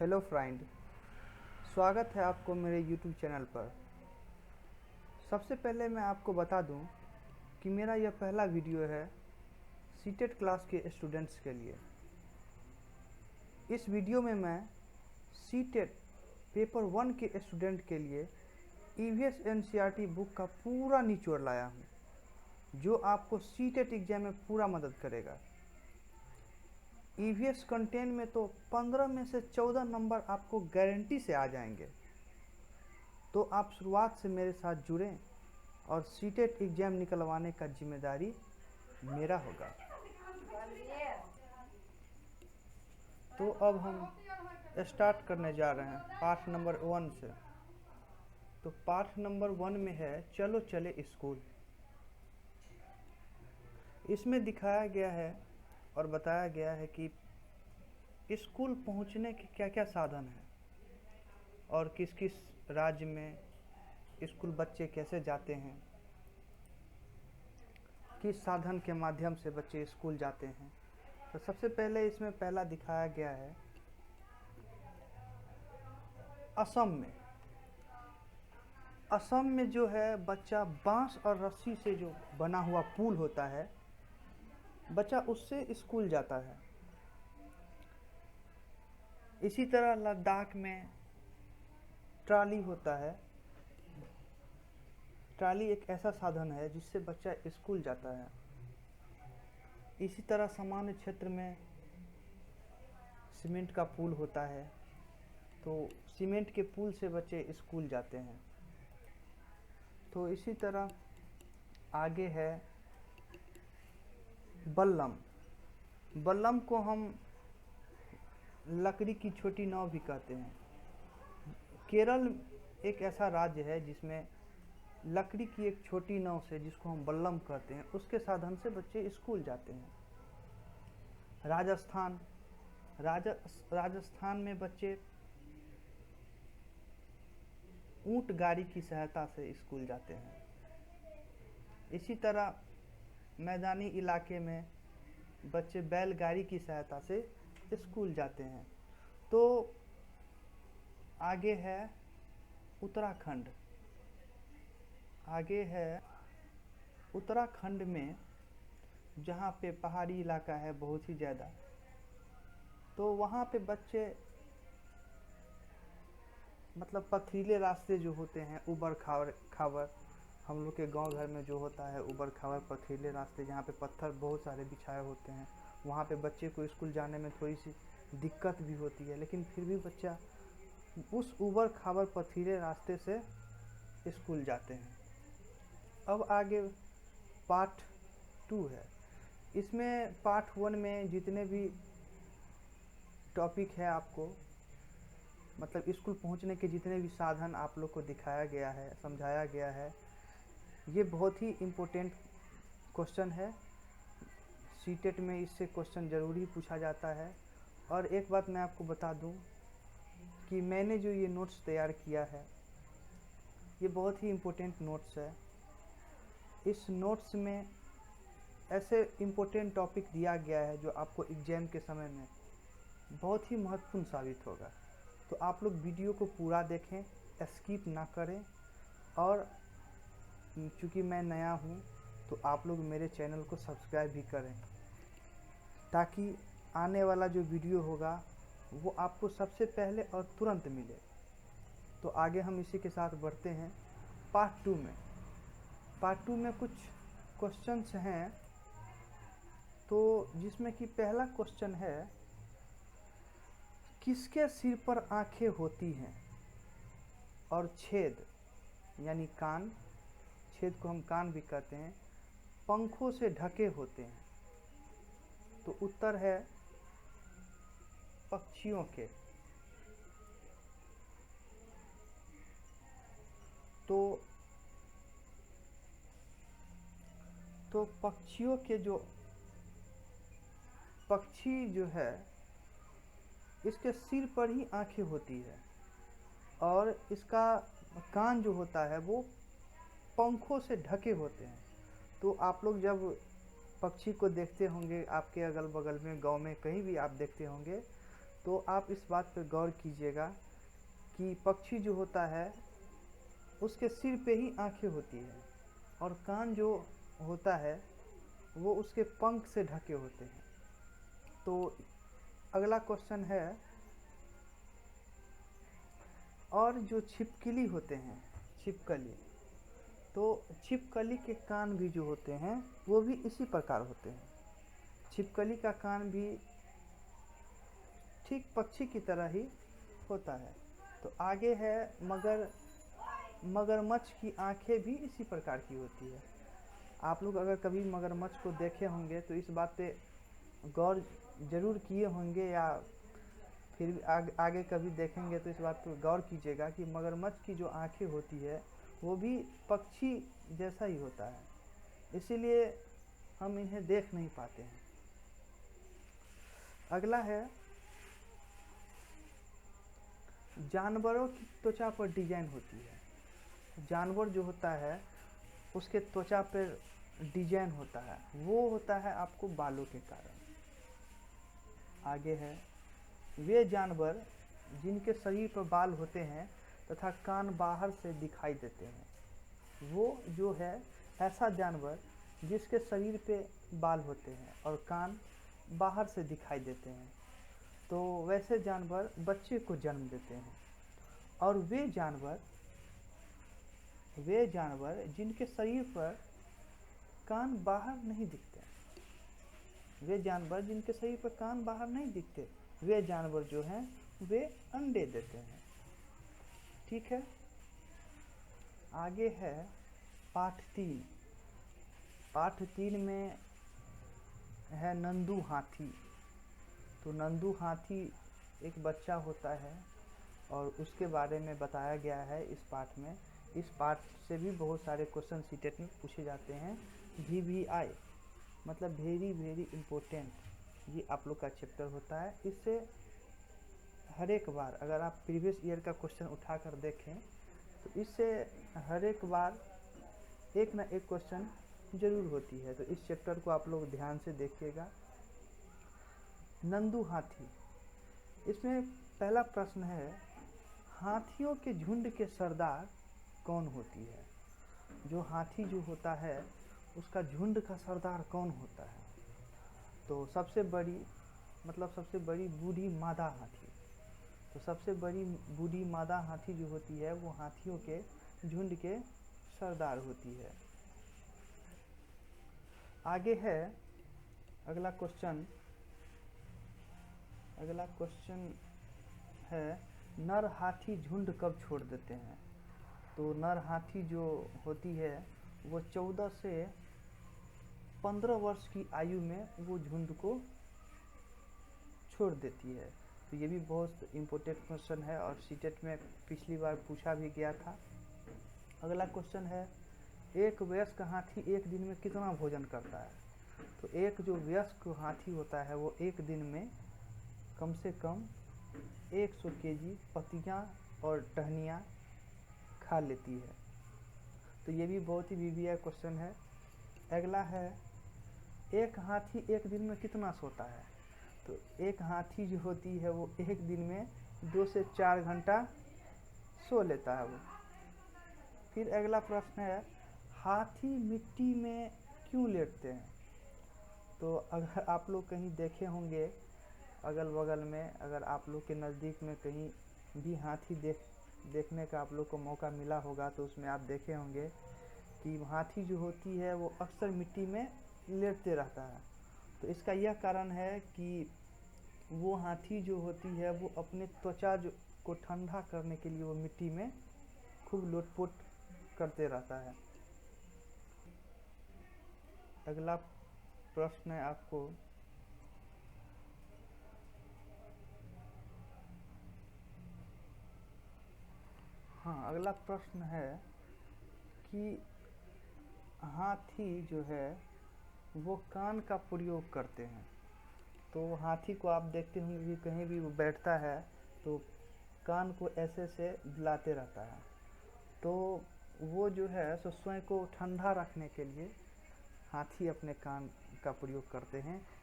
Hello friend, स्वागत है आपको मेरे यूट्यूब चैनल पर। सबसे पहले मैं आपको बता दूं कि मेरा यह पहला वीडियो है सीटेट क्लास के स्टूडेंट्स के लिए। इस वीडियो में मैं सीटेट पेपर 1 के स्टूडेंट के लिए ईवीएस एनसीईआरटी बुक का पूरा निचोड़ लाया हूं, जो आपको सीटेट एग्जाम में पूरा मदद करेगा। ईवीएस कंटेंट में तो 15 में से 14 नंबर आपको गारंटी से आ जाएंगे। तो आप शुरुआत से मेरे साथ जुड़ें और सीटेट एग्जाम निकलवाने का जिम्मेदारी मेरा होगा। तो अब हम स्टार्ट करने जा रहे हैं पार्ट नंबर 1 से। तो पार्ट नंबर 1 में है चलो चले स्कूल। इसमें दिखाया गया है और बताया गया है कि स्कूल पहुंचने के क्या क्या साधन हैं और किस किस राज्य में स्कूल बच्चे कैसे जाते हैं, किस साधन के माध्यम से बच्चे स्कूल जाते हैं। तो सबसे पहले इसमें पहला दिखाया गया है असम में जो है बच्चा बांस और रस्सी से जो बना हुआ पुल होता है, बच्चा उससे स्कूल जाता है। इसी तरह लद्दाख में ट्रॉली होता है। ट्रॉली एक ऐसा साधन है जिससे बच्चा स्कूल जाता है। इसी तरह सामान्य क्षेत्र में सीमेंट का पुल होता है, तो सीमेंट के पुल से बच्चे स्कूल जाते हैं। तो इसी तरह आगे है बल्लम। बल्लम को हम लकड़ी की छोटी नाव भी कहते हैं। केरल एक ऐसा राज्य है जिसमें लकड़ी की एक छोटी नाव से, जिसको हम बल्लम कहते हैं, उसके साधन से बच्चे स्कूल जाते हैं। राजस्थान में बच्चे ऊंट गाड़ी की सहायता से स्कूल जाते हैं। इसी तरह मैदानी इलाके में बच्चे बैलगाड़ी की सहायता से स्कूल जाते हैं। तो आगे है उत्तराखंड। उत्तराखंड में जहाँ पे पहाड़ी इलाका है बहुत ही ज़्यादा, तो वहाँ पे बच्चे मतलब पथरीले रास्ते जो होते हैं, उबड़ खाबड़, हम लोग के गांव घर में जो होता है उबड़ खाबड़ पथरीले रास्ते, जहाँ पे पत्थर बहुत सारे बिछाए होते हैं, वहाँ पे बच्चे को स्कूल जाने में थोड़ी सी दिक्कत भी होती है, लेकिन फिर भी बच्चा उस उबड़ खाबड़ पथरीले रास्ते से स्कूल जाते हैं। अब आगे पार्ट 2 है। इसमें पार्ट 1 में जितने भी टॉपिक है, आपको मतलब स्कूल पहुंचने के जितने भी साधन आप लोग को दिखाया गया है, समझाया गया है, ये बहुत ही इम्पोर्टेंट क्वेश्चन है। सीटेट में इससे क्वेश्चन ज़रूरी पूछा जाता है। और एक बात मैं आपको बता दूं कि मैंने जो ये नोट्स तैयार किया है, ये बहुत ही इम्पोर्टेंट नोट्स है। इस नोट्स में ऐसे इम्पोर्टेंट टॉपिक दिया गया है जो आपको एग्ज़ाम के समय में बहुत ही महत्वपूर्ण साबित होगा। तो आप लोग वीडियो को पूरा देखें, स्किप ना करें। और चूँकि मैं नया हूँ तो आप लोग मेरे चैनल को सब्सक्राइब भी करें, ताकि आने वाला जो वीडियो होगा वो आपको सबसे पहले और तुरंत मिले। तो आगे हम इसी के साथ बढ़ते हैं पार्ट 2 में। पार्ट 2 में कुछ क्वेश्चंस हैं, तो जिसमें कि पहला क्वेश्चन है, किसके सिर पर आंखें होती हैं और छेद यानी कान, छेद को हम कान भी कहते हैं, पंखों से ढके होते हैं? तो उत्तर है पक्षियों के। तो पक्षियों के जो पक्षी जो है, इसके सिर पर ही आंखें होती है और इसका कान जो होता है वो पंखों से ढके होते हैं। तो आप लोग जब पक्षी को देखते होंगे, आपके अगल बगल में गांव में कहीं भी आप देखते होंगे, तो आप इस बात पर गौर कीजिएगा कि पक्षी जो होता है उसके सिर पे ही आँखें होती है और कान जो होता है वो उसके पंख से ढके होते हैं। तो अगला क्वेश्चन है, और जो छिपकली होते हैं, छिपकली, तो छिपकली के कान भी जो होते हैं वो भी इसी प्रकार होते हैं। छिपकली का कान भी ठीक पक्षी की तरह ही होता है। तो आगे है मगरमच्छ की आंखें भी इसी प्रकार की होती है। आप लोग अगर कभी मगरमच्छ को देखे होंगे तो इस बात पे गौर जरूर किए होंगे, या फिर भी आगे कभी देखेंगे तो इस बात पर गौर कीजिएगा कि मगरमच्छ की जो आंखें होती है वो भी पक्षी जैसा ही होता है, इसीलिए हम इन्हें देख नहीं पाते हैं। अगला है, जानवरों की त्वचा पर डिजाइन होती है। जानवर जो होता है उसके त्वचा पर डिजाइन होता है, वो होता है आपको बालों के कारण। आगे है, वे जानवर जिनके शरीर पर बाल होते हैं तथा कान बाहर से दिखाई देते हैं, वो जो है ऐसा जानवर जिसके शरीर पे बाल होते हैं और कान बाहर से दिखाई देते हैं, तो वैसे जानवर बच्चे को जन्म देते हैं। और वे जानवर जिनके शरीर पर कान बाहर नहीं दिखते, वे जानवर जिनके शरीर पर कान बाहर नहीं दिखते, वे जानवर जो हैं वे अंडे देते हैं। ठीक है। आगे है पाठ 3। पाठ 3 में है नंदू हाथी। तो नंदू हाथी एक बच्चा होता है और उसके बारे में बताया गया है इस पाठ में। इस पाठ से भी बहुत सारे क्वेश्चन सीटेट में पूछे जाते हैं। VVI मतलब वेरी वेरी इम्पोर्टेंट, ये आप लोग का चैप्टर होता है। इससे हर एक बार अगर आप प्रीवियस ईयर का क्वेश्चन उठा कर देखें तो इससे हर एक बार एक ना एक क्वेश्चन जरूर होती है। तो इस चैप्टर को आप लोग ध्यान से देखिएगा। नंदू हाथी, इसमें पहला प्रश्न है, हाथियों के झुंड के सरदार कौन होती है? जो हाथी जो होता है उसका झुंड का सरदार कौन होता है? तो सबसे बड़ी बूढ़ी मादा हाथी। तो सबसे बड़ी बूढ़ी मादा हाथी जो होती है वो हाथियों के झुंड के सरदार होती है। आगे है अगला क्वेश्चन है, नर हाथी झुंड कब छोड़ देते हैं? तो नर हाथी जो होती है वो 14 से 15 वर्ष की आयु में वो झुंड को छोड़ देती है। तो ये भी बहुत इम्पोर्टेंट क्वेश्चन है और सीटेट में पिछली बार पूछा भी गया था। अगला क्वेश्चन है, एक वयस्क हाथी एक दिन में कितना भोजन करता है? तो एक जो वयस्क हाथी होता है वो एक दिन में कम से कम 100 केजी पत्तियाँ और टहनियाँ खा लेती है। तो ये भी बहुत ही VVI क्वेश्चन है। अगला है, एक हाथी एक दिन में कितना सोता है? तो एक हाथी जो होती है वो एक दिन में 2 से 4 घंटा सो लेता है वो। फिर अगला प्रश्न है, हाथी मिट्टी में क्यों लेटते हैं? तो अगर आप लोग कहीं देखे होंगे अगल बगल में, अगर आप लोग के नज़दीक में कहीं भी हाथी देखने का आप लोग को मौका मिला होगा तो उसमें आप देखे होंगे कि हाथी जो होती है वो अक्सर मिट्टी में लेटते रहता है। तो इसका यह कारण है कि वो हाथी जो होती है वो अपने त्वचा को ठंडा करने के लिए वो मिट्टी में खूब लोटपोट करते रहता है। अगला प्रश्न है आपको, अगला प्रश्न है कि हाथी जो है वो कान का प्रयोग करते हैं। तो हाथी को आप देखते होंगे कि कहीं भी वो बैठता है तो कान को ऐसे से हिलाते रहता है। तो वो जो है सो स्वयं को ठंडा रखने के लिए हाथी अपने कान का प्रयोग करते हैं।